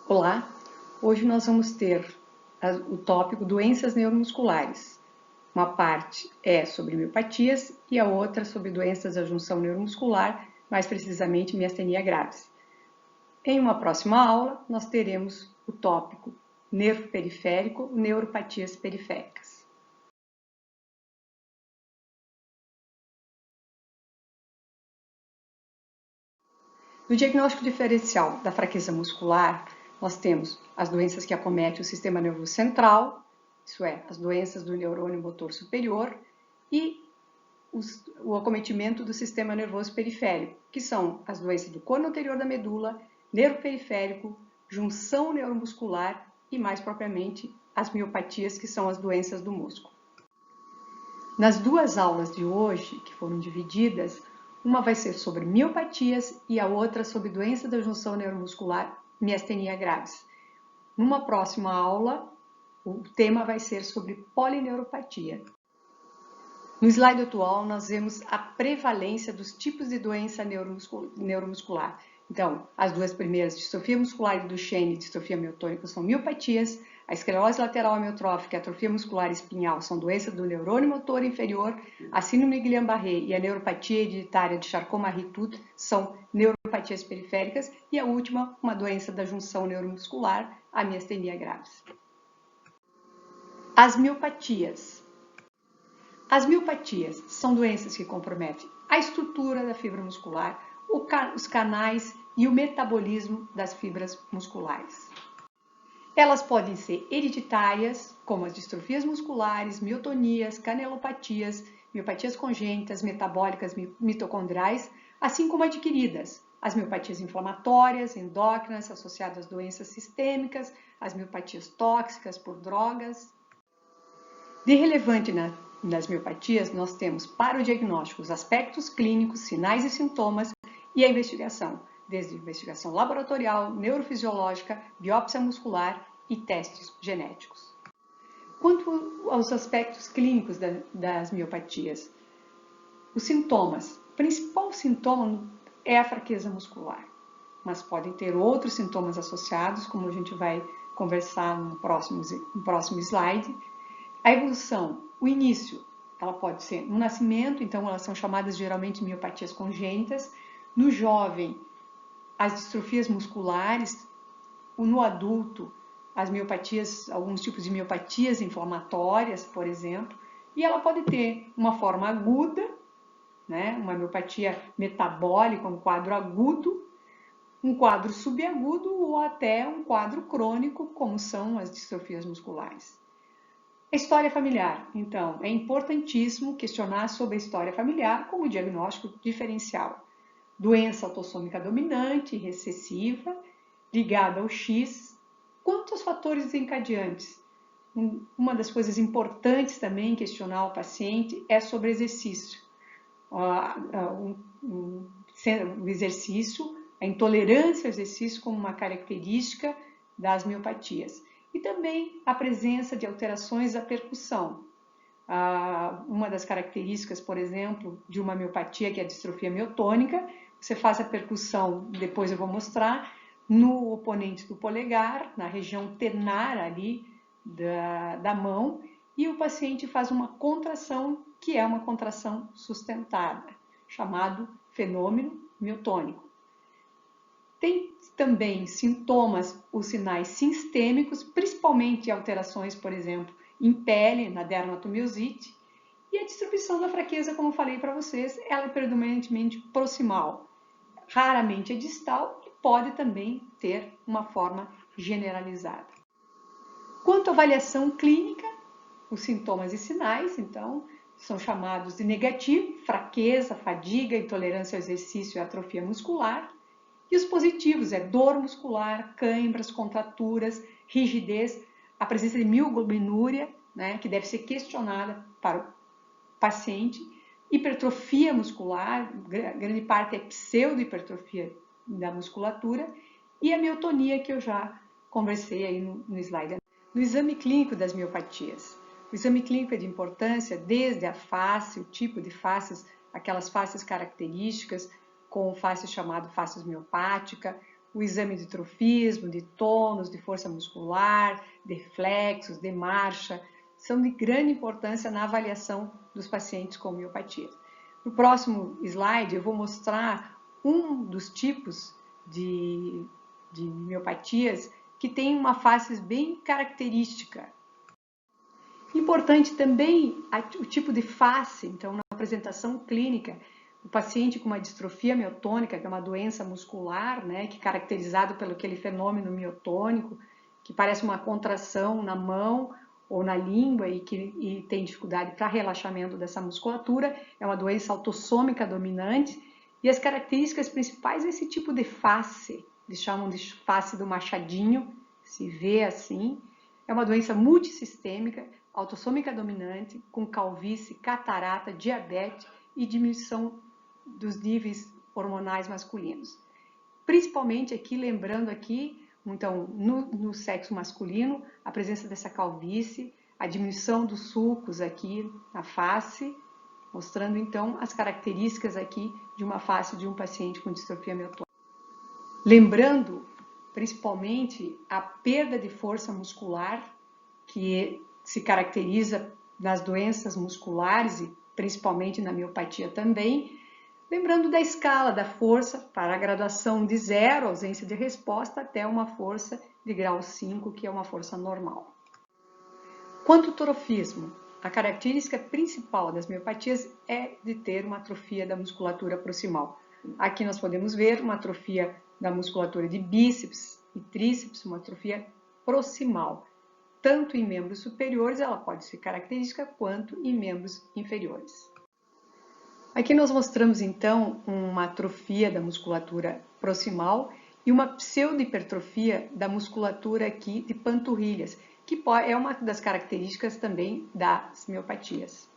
Olá, hoje nós vamos ter o tópico doenças neuromusculares. Uma parte é sobre miopatias e a outra sobre doenças da junção neuromuscular, mais precisamente miastenia graves. Em uma próxima aula, nós teremos o tópico nervo periférico, neuropatias periféricas. No diagnóstico diferencial da fraqueza muscular, nós temos as doenças que acometem o sistema nervoso central, isso é, as doenças do neurônio motor superior, e o acometimento do sistema nervoso periférico, que são as doenças do corno anterior da medula, nervo periférico, junção neuromuscular e, mais propriamente, as miopatias, que são as doenças do músculo. Nas duas aulas de hoje, que foram divididas, uma vai ser sobre miopatias e a outra sobre doença da junção neuromuscular, miastenia graves. Numa próxima aula, o tema vai ser sobre polineuropatia. No slide atual, nós vemos a prevalência dos tipos de doença neuromuscular. Então, as duas primeiras, distrofia muscular de Duchenne e distrofia miotônica, são miopatias. A esclerose lateral amiotrófica e a atrofia muscular espinhal são doenças do neurônio motor inferior. A síndrome de Guillain-Barré e a neuropatia hereditária de Charcot-Marie-Tooth são neuropatias periféricas. E a última, uma doença da junção neuromuscular, a miastenia graves. As miopatias. As miopatias são doenças que comprometem a estrutura da fibra muscular, os canais e o metabolismo das fibras musculares. Elas podem ser hereditárias, como as distrofias musculares, miotonias, canelopatias, miopatias congênitas, metabólicas, mitocondriais, assim como adquiridas, as miopatias inflamatórias, endócrinas, associadas às doenças sistêmicas, as miopatias tóxicas por drogas. De relevante nas miopatias, nós temos para o diagnóstico os aspectos clínicos, sinais e sintomas e a investigação, desde investigação laboratorial, neurofisiológica, biópsia muscular e testes genéticos. Quanto aos aspectos clínicos das miopatias, os sintomas, o principal sintoma é a fraqueza muscular, mas podem ter outros sintomas associados, como a gente vai conversar no próximo slide. A evolução, o início, ela pode ser no nascimento, então elas são chamadas geralmente de miopatias congênitas. No jovem, as distrofias musculares. No adulto, as miopatias, alguns tipos de miopatias inflamatórias, por exemplo. E ela pode ter uma forma aguda, né? Uma miopatia metabólica, um quadro agudo, um quadro subagudo ou até um quadro crônico, como são as distrofias musculares. A história familiar, então, é importantíssimo questionar sobre a história familiar como diagnóstico diferencial. Doença autossômica dominante, recessiva, ligada ao X. Quanto aos fatores desencadeantes? Uma das coisas importantes também questionar o paciente é sobre exercício. O exercício, a intolerância ao exercício como uma característica das miopatias. E também a presença de alterações da percussão. Uma das características, por exemplo, de uma miopatia, que é a distrofia miotônica, você faz a percussão, depois eu vou mostrar, no oponente do polegar, na região ternar ali da mão, e o paciente faz uma contração, que é uma contração sustentada, chamado fenômeno miotônico. Tem também sintomas, os sinais sistêmicos, principalmente alterações, por exemplo, em pele, na dermatomiosite, e a distribuição da fraqueza, como falei para vocês, ela é predominantemente proximal, raramente é distal e pode também ter uma forma generalizada. Quanto à avaliação clínica, os sintomas e sinais, então, são chamados de negativo, fraqueza, fadiga, intolerância ao exercício e atrofia muscular. E os positivos é dor muscular, cãibras, contraturas, rigidez, a presença de mioglobinuria, né, que deve ser questionada para o paciente, hipertrofia muscular, grande parte é pseudohipertrofia da musculatura, e a miotonia, que eu já conversei aí no slide. No exame clínico das miopatias, o exame clínico é de importância desde a face, o tipo de faces, aquelas faces características, com face chamado face miopática, o exame de trofismo, de tônus, de força muscular, de reflexos, de marcha, são de grande importância na avaliação dos pacientes com miopatia. No próximo slide eu vou mostrar um dos tipos de miopatias que tem uma face bem característica. Importante também o tipo de face, então na apresentação clínica, o paciente com uma distrofia miotônica, que é uma doença muscular, né, que é caracterizado pelo aquele fenômeno miotônico, que parece uma contração na mão ou na língua e tem dificuldade para relaxamento dessa musculatura, é uma doença autossômica dominante, e as características principais desse tipo de face, eles chamam de face do machadinho, se vê assim, é uma doença multissistêmica, autossômica dominante, com calvície, catarata, diabetes e diminuição dos níveis hormonais masculinos. Principalmente aqui, lembrando aqui, então, no sexo masculino, a presença dessa calvície, a diminuição dos sulcos aqui na face, mostrando então as características aqui de uma face de um paciente com distrofia miotônica. Lembrando, principalmente, a perda de força muscular, que se caracteriza nas doenças musculares e principalmente na miopatia também, lembrando da escala da força para a graduação de 0, ausência de resposta, até uma força de grau 5, que é uma força normal. Quanto ao trofismo, a característica principal das miopatias é de ter uma atrofia da musculatura proximal. Aqui nós podemos ver uma atrofia da musculatura de bíceps e tríceps, uma atrofia proximal. Tanto em membros superiores, ela pode ser característica, quanto em membros inferiores. Aqui nós mostramos então uma atrofia da musculatura proximal e uma pseudohipertrofia da musculatura aqui de panturrilhas, que é uma das características também das miopatias.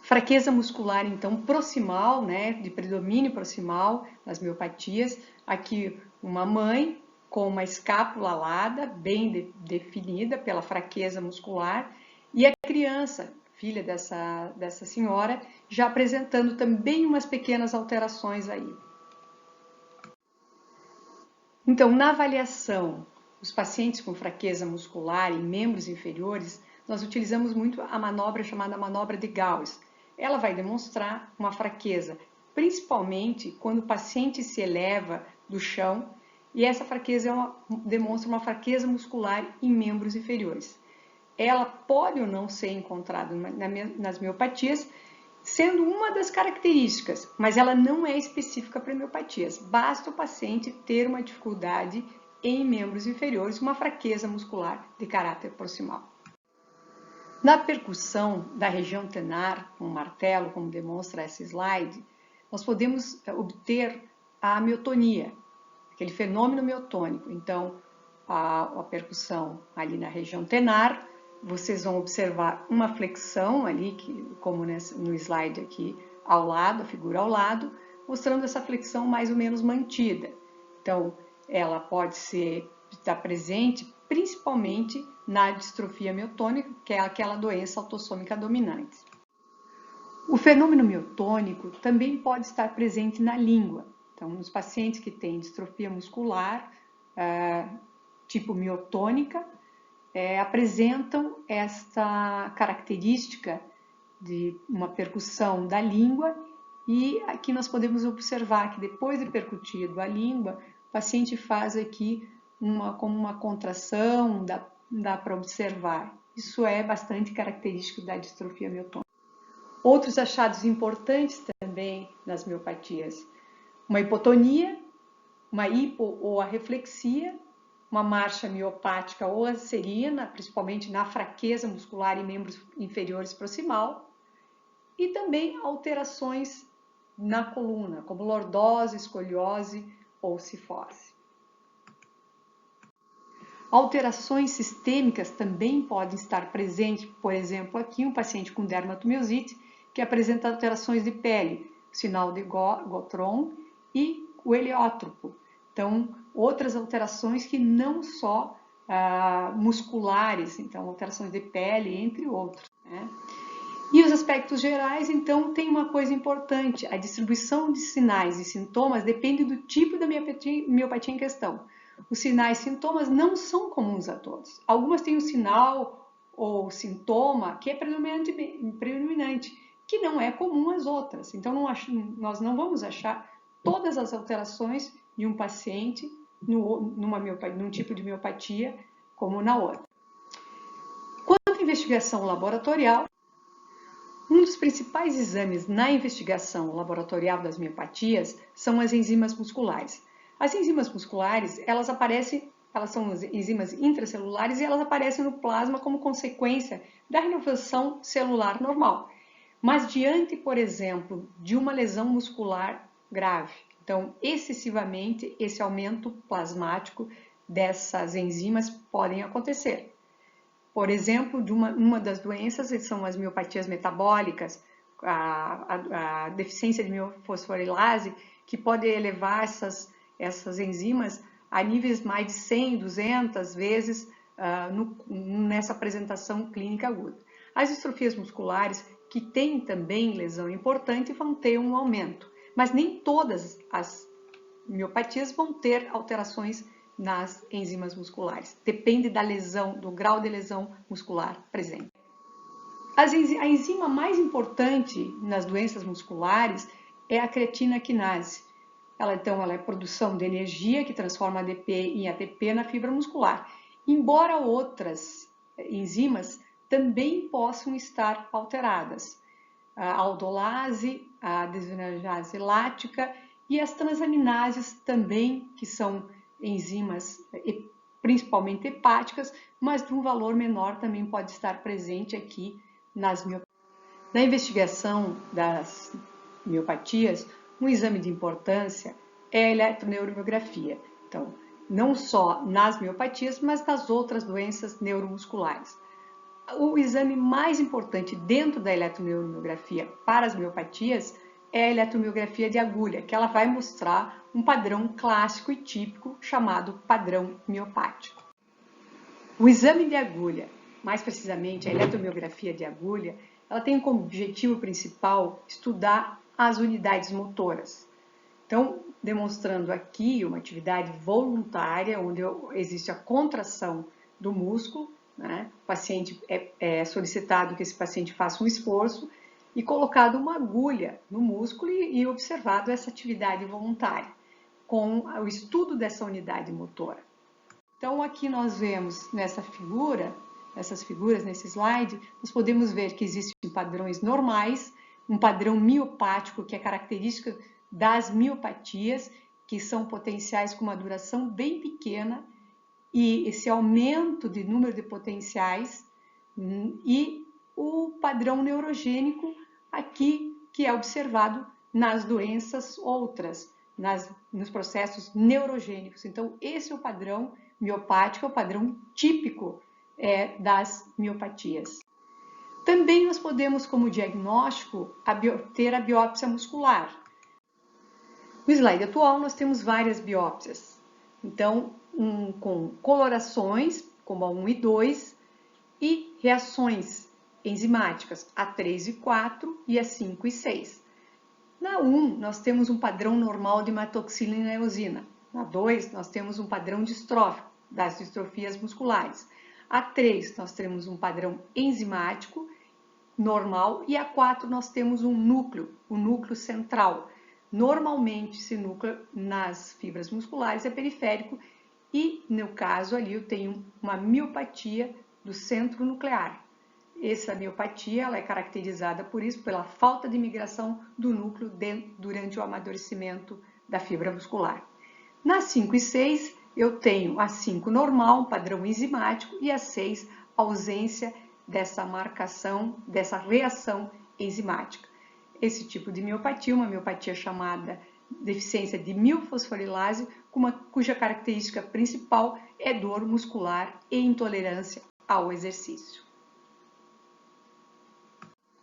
Fraqueza muscular então proximal, né, de predomínio proximal nas miopatias. Aqui uma mãe com uma escápula alada, bem definida pela fraqueza muscular, e a criança, filha dessa senhora, já apresentando também umas pequenas alterações aí. Então, na avaliação dos pacientes com fraqueza muscular em membros inferiores, nós utilizamos muito a manobra chamada manobra de Gauss. Ela vai demonstrar uma fraqueza, principalmente quando o paciente se eleva do chão, e essa fraqueza demonstra uma fraqueza muscular em membros inferiores. Ela pode ou não ser encontrada nas miopatias, sendo uma das características, mas ela não é específica para miopatias. Basta o paciente ter uma dificuldade em membros inferiores, uma fraqueza muscular de caráter proximal. Na percussão da região tenar, com o martelo, como demonstra esse slide, nós podemos obter a miotonia, aquele fenômeno miotônico. Então, a percussão ali na região tenar, vocês vão observar uma flexão ali, como no slide aqui ao lado, a figura ao lado, mostrando essa flexão mais ou menos mantida. Então, ela pode estar presente principalmente na distrofia miotônica, que é aquela doença autossômica dominante. O fenômeno miotônico também pode estar presente na língua. Então, nos pacientes que têm distrofia muscular, tipo miotônica, apresentam esta característica de uma percussão da língua, e aqui nós podemos observar que depois de percutido a língua, o paciente faz aqui como uma contração, dá para observar. Isso é bastante característico da distrofia miotônica. Outros achados importantes também nas miopatias: uma hipotonia, uma hipo ou arreflexia, uma marcha miopática ou anserina, principalmente na fraqueza muscular em membros inferiores proximal, e também alterações na coluna, como lordose, escoliose ou cifose. Alterações sistêmicas também podem estar presentes, por exemplo, aqui um paciente com dermatomiosite que apresenta alterações de pele, sinal de Gottron e o heliótropo. Então, outras alterações que não só musculares, então alterações de pele, entre outros, né? E os aspectos gerais, então, tem uma coisa importante: a distribuição de sinais e sintomas depende do tipo da miopatia em questão. Os sinais e sintomas não são comuns a todos. Algumas têm um sinal ou sintoma que é predominante, que não é comum às outras. Então, nós não vamos achar todas as alterações de um paciente num tipo de miopatia como na outra. Quanto à investigação laboratorial, um dos principais exames na investigação laboratorial das miopatias são as enzimas musculares. As enzimas musculares, elas são enzimas intracelulares e elas aparecem no plasma como consequência da renovação celular normal. Mas diante, por exemplo, de uma lesão muscular grave, então excessivamente esse aumento plasmático dessas enzimas podem acontecer. Por exemplo, uma das doenças são as miopatias metabólicas, a deficiência de miofosforilase, que pode elevar essas enzimas a níveis mais de 100, 200 vezes nessa apresentação clínica aguda. As distrofias musculares, que têm também lesão importante, vão ter um aumento, mas nem todas as miopatias vão ter alterações nas enzimas musculares. Depende da lesão, do grau de lesão muscular presente. A enzima mais importante nas doenças musculares é a creatina quinase. Ela é produção de energia que transforma ADP em ATP na fibra muscular. Embora outras enzimas também possam estar alteradas. A aldolase, a desvinagase lática e as transaminases também, que são enzimas principalmente hepáticas, mas de um valor menor também pode estar presente aqui nas miopatias. Na investigação das miopatias, um exame de importância é a eletroneuromiografia. Então, não só nas miopatias, mas nas outras doenças neuromusculares. O exame mais importante dentro da eletroneuromiografia para as miopatias é a eletromiografia de agulha, que ela vai mostrar um padrão clássico e típico chamado padrão miopático. O exame de agulha, mais precisamente a eletromiografia de agulha, ela tem como objetivo principal estudar as unidades motoras. Então, demonstrando aqui uma atividade voluntária, onde existe a contração do músculo, né? O paciente é solicitado que esse paciente faça um esforço e colocado uma agulha no músculo e observado essa atividade voluntária, com o estudo dessa unidade motora. Então, aqui nós vemos nessas figuras nesse slide, nós podemos ver que existem padrões normais, um padrão miopático, que é característica das miopatias, que são potenciais com uma duração bem pequena, e esse aumento de número de potenciais, e o padrão neurogênico aqui, que é observado nas doenças outras, nos processos neurogênicos. Então, esse é o padrão miopático, é o padrão típico das miopatias. Também nós podemos, como diagnóstico, ter a biópsia muscular. No slide atual, nós temos várias biópsias. Então, com colorações, como a 1 e 2, e reações enzimáticas, a 3 e 4 e a 5 e 6. Na 1, nós temos um padrão normal de hematoxilina e eosina. Na 2, nós temos um padrão distrófico das distrofias musculares. A 3, nós temos um padrão enzimático normal e a 4, nós temos um núcleo, o núcleo central. Normalmente, esse núcleo nas fibras musculares é periférico e, no caso ali, eu tenho uma miopatia do centro nuclear. Essa miopatia ela é caracterizada por isso, pela falta de migração do núcleo durante o amadurecimento da fibra muscular. Na 5 e 6, eu tenho a 5 normal, um padrão enzimático, e a 6, ausência dessa marcação, dessa reação enzimática. Esse tipo de miopatia, uma miopatia chamada deficiência de miofosforilase, cuja característica principal é dor muscular e intolerância ao exercício.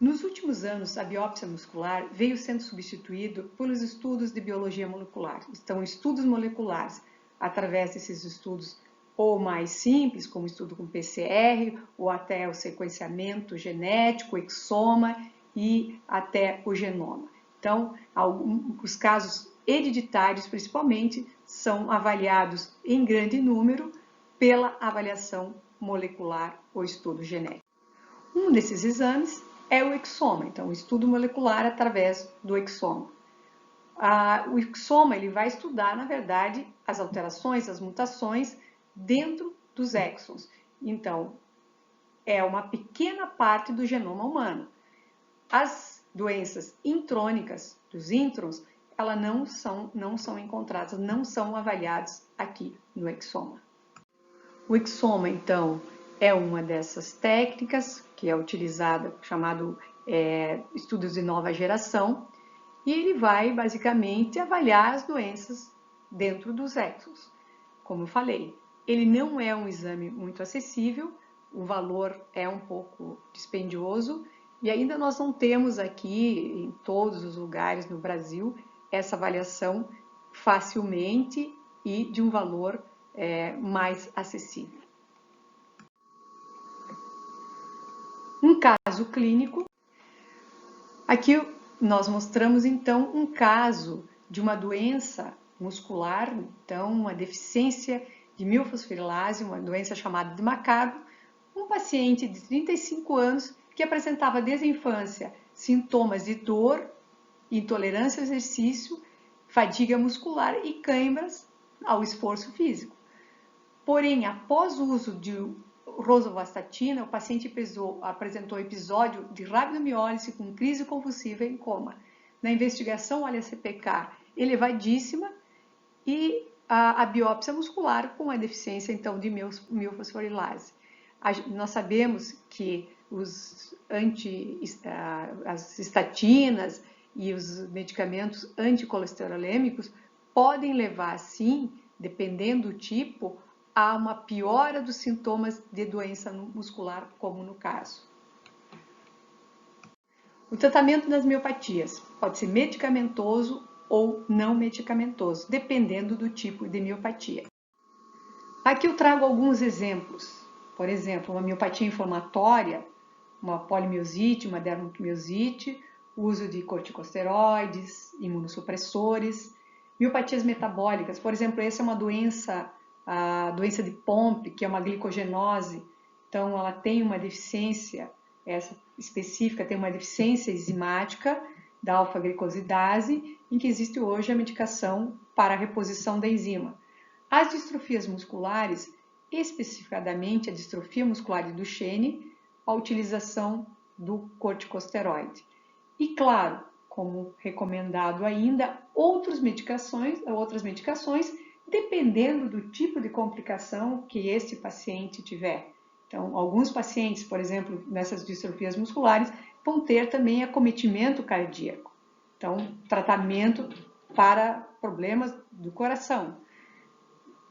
Nos últimos anos, a biópsia muscular veio sendo substituído pelos estudos de biologia molecular. Então, estudos moleculares, através desses estudos ou mais simples, como estudo com PCR, ou até o sequenciamento genético, exoma, e até o genoma. Então, os casos hereditários, principalmente, são avaliados em grande número pela avaliação molecular ou estudo genético. Um desses exames é o exoma, então o estudo molecular através do exoma. O exoma ele vai estudar, na verdade, as alterações, as mutações dentro dos exons. Então, é uma pequena parte do genoma humano. As doenças intrônicas, dos introns, elas não são encontradas, não são avaliadas aqui no exoma. O exoma, então, é uma dessas técnicas que é utilizada, chamado estudos de nova geração, e ele vai basicamente avaliar as doenças dentro dos exons. Como eu falei, ele não é um exame muito acessível, o valor é um pouco dispendioso e ainda nós não temos aqui em todos os lugares no Brasil essa avaliação facilmente e de um valor mais acessível. Um caso clínico, aqui nós mostramos então um caso de uma doença muscular, então uma deficiência de milfosforilase, uma doença chamada de Macardo, um paciente de 35 anos que apresentava desde a infância sintomas de dor, intolerância ao exercício, fadiga muscular e câimbras ao esforço físico. Porém, após o uso de rosuvastatina, o paciente apresentou episódio de rabdomiólise com crise convulsiva em coma. Na investigação, olha a CPK elevadíssima e a biópsia muscular com a deficiência então de milfosforilase. Nós sabemos que as estatinas e os medicamentos anticolesterolêmicos podem levar, sim, dependendo do tipo, a uma piora dos sintomas de doença muscular, como no caso. O tratamento das miopatias pode ser medicamentoso ou não medicamentoso, dependendo do tipo de miopatia. Aqui eu trago alguns exemplos. Por exemplo, uma miopatia inflamatória, uma polimiosite, uma dermatomiosite, uso de corticosteroides, imunossupressores. Miopatias metabólicas, por exemplo, essa é uma doença, a doença de Pompe, que é uma glicogenose. Então, ela tem uma deficiência, essa específica tem uma deficiência enzimática da alfa-glicosidase, em que existe hoje a medicação para a reposição da enzima. As distrofias musculares, especificadamente a distrofia muscular de Duchenne, a utilização do corticosteroide. E claro, como recomendado ainda, outras medicações, dependendo do tipo de complicação que este paciente tiver. Então, alguns pacientes, por exemplo, nessas distrofias musculares, vão ter também acometimento cardíaco. Então, tratamento para problemas do coração.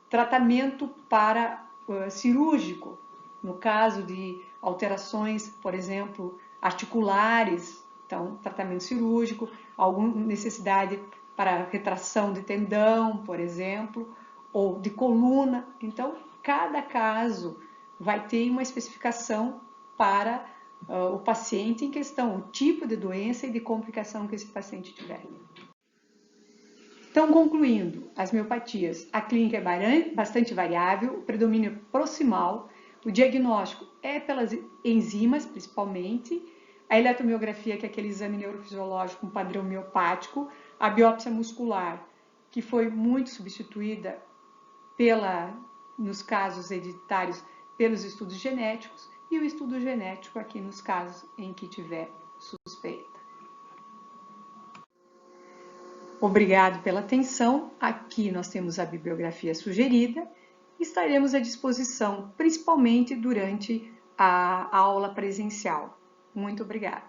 Tratamento para cirúrgico, no caso de alterações, por exemplo, articulares, então tratamento cirúrgico, alguma necessidade para retração de tendão, por exemplo, ou de coluna. Então, cada caso vai ter uma especificação para o paciente em questão, o tipo de doença e de complicação que esse paciente tiver. Então, concluindo, as miopatias, a clínica é bastante variável, o predomínio é proximal, o diagnóstico é pelas enzimas, principalmente, a eletromiografia, que é aquele exame neurofisiológico com padrão miopático, a biópsia muscular, que foi muito substituída nos casos hereditários pelos estudos genéticos, e o estudo genético aqui nos casos em que tiver suspeita. Obrigado pela atenção. Aqui nós temos a bibliografia sugerida. Estaremos à disposição, principalmente durante a aula presencial. Muito obrigada.